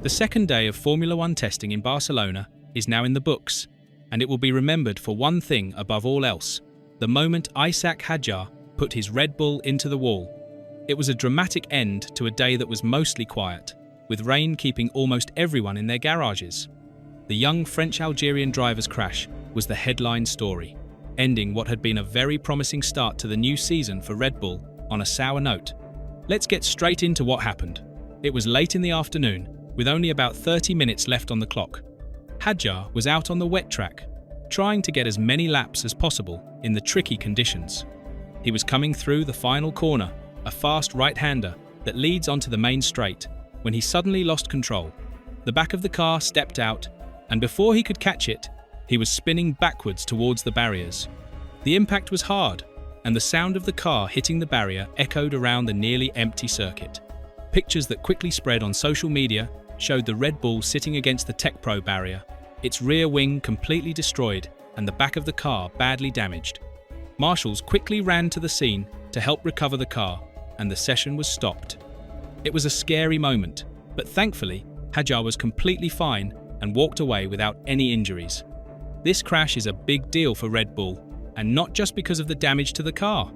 The second day of Formula One testing in Barcelona is now in the books, and it will be remembered for one thing above all else: the moment Isack Hadjar put his Red Bull into the wall. It was a dramatic end to a day that was mostly quiet, with rain keeping almost everyone in their garages. The young French-Algerian driver's crash was the headline story, ending what had been a very promising start to the new season for Red Bull on a sour note. Let's get straight into what happened. It was late in the afternoon, with only about 30 minutes left on the clock. Hadjar was out on the wet track, trying to get as many laps as possible in the tricky conditions. He was coming through the final corner, a fast right-hander that leads onto the main straight, when he suddenly lost control. The back of the car stepped out, and before he could catch it, he was spinning backwards towards the barriers. The impact was hard, and the sound of the car hitting the barrier echoed around the nearly empty circuit. Pictures that quickly spread on social media showed the Red Bull sitting against the Tech Pro barrier, its rear wing completely destroyed and the back of the car badly damaged. Marshals quickly ran to the scene to help recover the car, and the session was stopped. It was a scary moment, but thankfully, Hadjar was completely fine and walked away without any injuries. This crash is a big deal for Red Bull, and not just because of the damage to the car.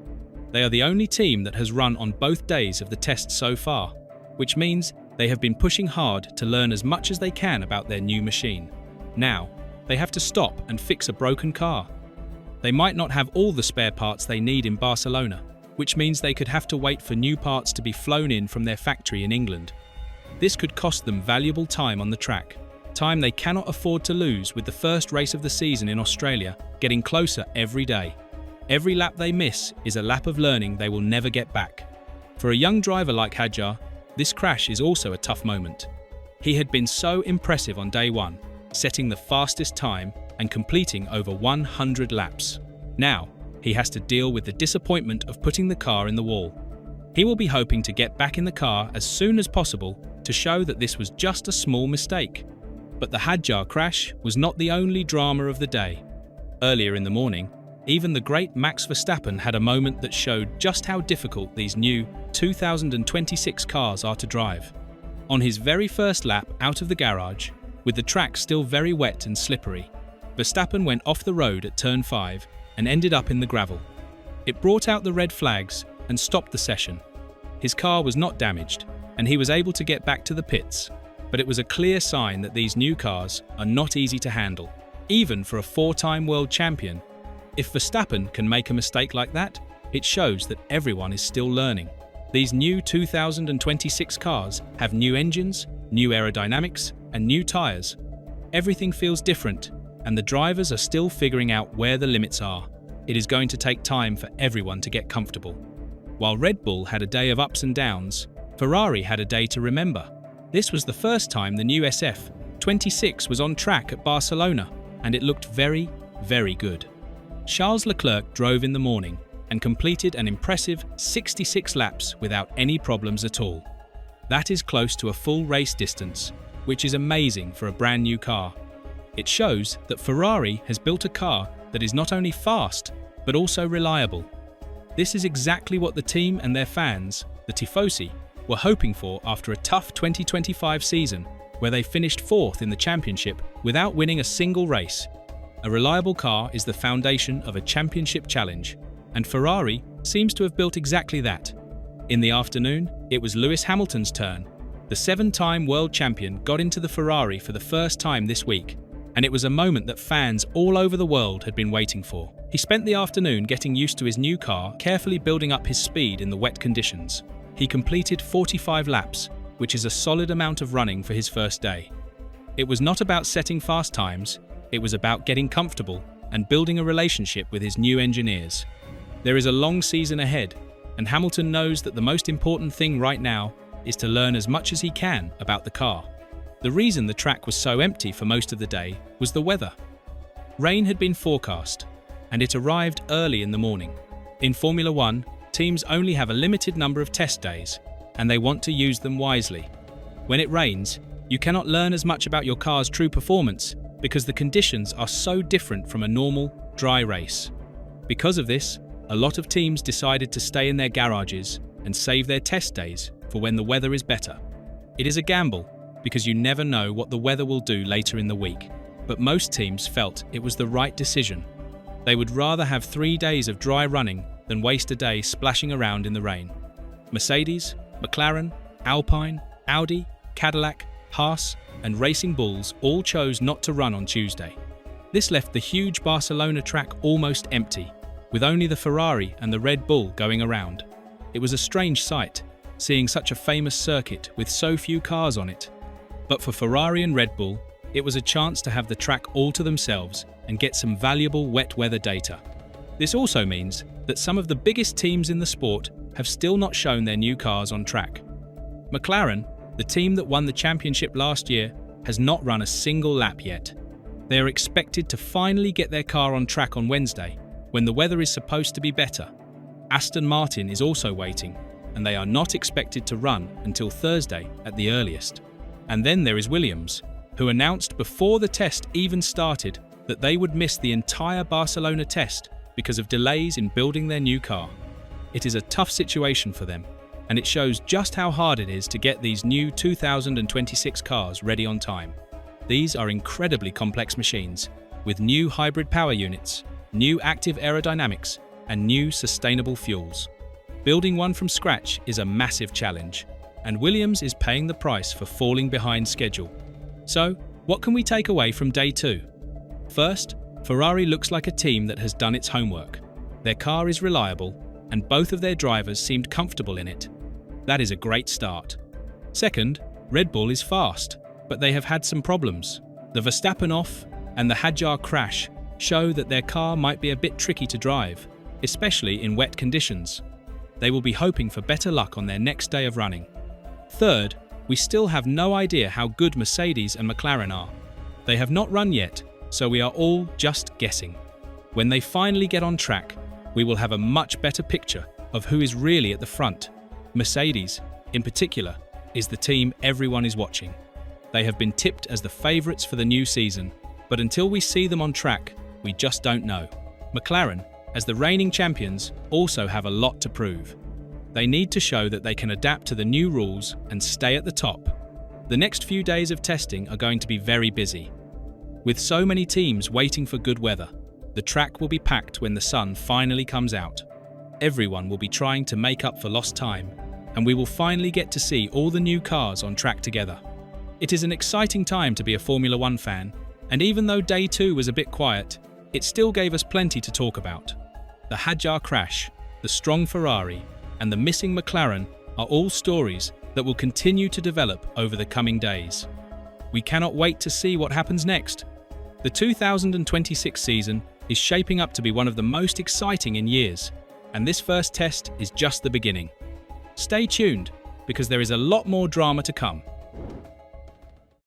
They are the only team that has run on both days of the test so far, which means they have been pushing hard to learn as much as they can about their new machine. Now, they have to stop and fix a broken car. They might not have all the spare parts they need in Barcelona, which means they could have to wait for new parts to be flown in from their factory in England. This could cost them valuable time on the track, time they cannot afford to lose with the first race of the season in Australia getting closer every day. Every lap they miss is a lap of learning they will never get back. For a young driver like Hadjar, this crash is also a tough moment. He had been so impressive on day one, setting the fastest time and completing over 100 laps. Now, he has to deal with the disappointment of putting the car in the wall. He will be hoping to get back in the car as soon as possible to show that this was just a small mistake. But the Hadjar crash was not the only drama of the day. Earlier in the morning, even the great Max Verstappen had a moment that showed just how difficult these new 2026 cars are to drive. On his very first lap out of the garage, with the track still very wet and slippery, Verstappen went off the road at turn 5 and ended up in the gravel. It brought out the red flags and stopped the session. His car was not damaged, and he was able to get back to the pits, but it was a clear sign that these new cars are not easy to handle, even for a 4-time world champion. If Verstappen can make a mistake like that, it shows that everyone is still learning. These new 2026 cars have new engines, new aerodynamics, and new tyres. Everything feels different, and the drivers are still figuring out where the limits are. It is going to take time for everyone to get comfortable. While Red Bull had a day of ups and downs, Ferrari had a day to remember. This was the first time the new SF26 was on track at Barcelona, and it looked very, very good. Charles Leclerc drove in the morning and completed an impressive 66 laps without any problems at all. That is close to a full race distance, which is amazing for a brand new car. It shows that Ferrari has built a car that is not only fast, but also reliable. This is exactly what the team and their fans, the Tifosi, were hoping for after a tough 2025 season, where they finished 4th in the championship without winning a single race. A reliable car is the foundation of a championship challenge, and Ferrari seems to have built exactly that. In the afternoon, it was Lewis Hamilton's turn. The 7-time world champion got into the Ferrari for the first time this week, and it was a moment that fans all over the world had been waiting for. He spent the afternoon getting used to his new car, carefully building up his speed in the wet conditions. He completed 45 laps, which is a solid amount of running for his first day. It was not about setting fast times, it was about getting comfortable and building a relationship with his new engineers. There is a long season ahead, and Hamilton knows that the most important thing right now is to learn as much as he can about the car. The reason the track was so empty for most of the day was the weather. Rain had been forecast, and it arrived early in the morning. In Formula One, teams only have a limited number of test days, and they want to use them wisely. When it rains, you cannot learn as much about your car's true performance because the conditions are so different from a normal, dry race. Because of this, a lot of teams decided to stay in their garages and save their test days for when the weather is better. It is a gamble, because you never know what the weather will do later in the week. But most teams felt it was the right decision. They would rather have 3 days of dry running than waste a day splashing around in the rain. Mercedes, McLaren, Alpine, Audi, Cadillac, Haas, and Racing Bulls all chose not to run on Tuesday. This left the huge Barcelona track almost empty, with only the Ferrari and the Red Bull going around. It was a strange sight, seeing such a famous circuit with so few cars on it. But for Ferrari and Red Bull, it was a chance to have the track all to themselves and get some valuable wet weather data. This also means that some of the biggest teams in the sport have still not shown their new cars on track. McLaren, the team that won the championship last year, has not run a single lap yet. They are expected to finally get their car on track on Wednesday, when the weather is supposed to be better. Aston Martin is also waiting, and they are not expected to run until Thursday at the earliest. And then there is Williams, who announced before the test even started that they would miss the entire Barcelona test because of delays in building their new car. It is a tough situation for them, and it shows just how hard it is to get these new 2026 cars ready on time. These are incredibly complex machines, with new hybrid power units, new active aerodynamics, and new sustainable fuels. Building one from scratch is a massive challenge, and Williams is paying the price for falling behind schedule. So, what can we take away from day 2? First, Ferrari looks like a team that has done its homework. Their car is reliable, and both of their drivers seemed comfortable in it. That is a great start. Second, Red Bull is fast, but they have had some problems. The Verstappen off and the Hadjar crash show that their car might be a bit tricky to drive, especially in wet conditions. They will be hoping for better luck on their next day of running. Third, we still have no idea how good Mercedes and McLaren are. They have not run yet, so we are all just guessing. When they finally get on track, we will have a much better picture of who is really at the front. Mercedes, in particular, is the team everyone is watching. They have been tipped as the favourites for the new season, but until we see them on track, we just don't know. McLaren, as the reigning champions, also have a lot to prove. They need to show that they can adapt to the new rules and stay at the top. The next few days of testing are going to be very busy. With so many teams waiting for good weather, the track will be packed when the sun finally comes out. Everyone will be trying to make up for lost time, and we will finally get to see all the new cars on track together. It is an exciting time to be a Formula One fan, and even though day 2 was a bit quiet, it still gave us plenty to talk about. The Hadjar crash, the strong Ferrari, and the missing McLaren are all stories that will continue to develop over the coming days. We cannot wait to see what happens next. The 2026 season is shaping up to be one of the most exciting in years, and this first test is just the beginning. Stay tuned, because there is a lot more drama to come.